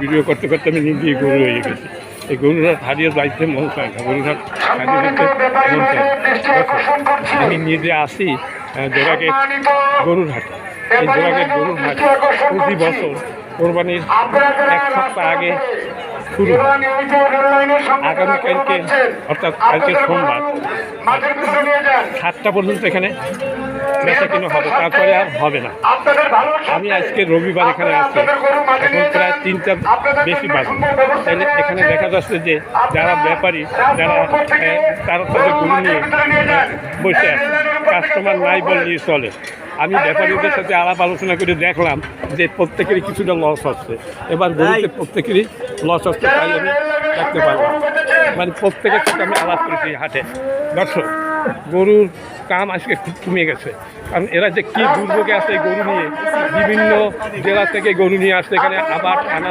Video করতে করতে আমি নিজেই গরু হয়ে গেছি। এই গরুরহাট হারিয়ে যাইতে মন চায় না, গরুরহাট হারিয়ে যেতে মন চায় না। আমি নিজে আসি জোড়াগেট গরুর হাট। এই জোড়াগেট গরুর হাট প্রতি বছর কোরবানির 1 সপ্তাহ আগে শুরু হয়। আগামীকালকে অর্থাৎ কালকে সোমবার 7টা পর্যন্ত এখানে বেচা কিনা হবে, তারপরে আর হবে না। আমি আজকে রবিবার এখানে আছি, এখন প্রায় 3টা বেশি বাজে। তাইলে এখানে দেখা যাচ্ছে যে যারা ব্যাপারী যারা তারা তাদের গরু নিয়ে বসে আছে, কাস্টমার নাই বললেই চলে। আমি ব্যাপারীদের সাথে আলাপ আলোচনা করে দেখলাম যে প্রত্যেকেরই কিছুটা লস হচ্ছে। এবার গরুতে প্রত্যেকেরই লস হচ্ছে, তাই আমি দেখতে পারলাম। মানে প্রত্যেকের সাথে আমি আলাপ করেছি হাটে। দর্শক, গরুর কাম আজকে খুব কমে গেছে, কারণ এরা যে কী দুর্ভোগে আছে গরু নিয়ে, বিভিন্ন জেলা থেকে গরু নিয়ে আসছে এখানে আবার আনা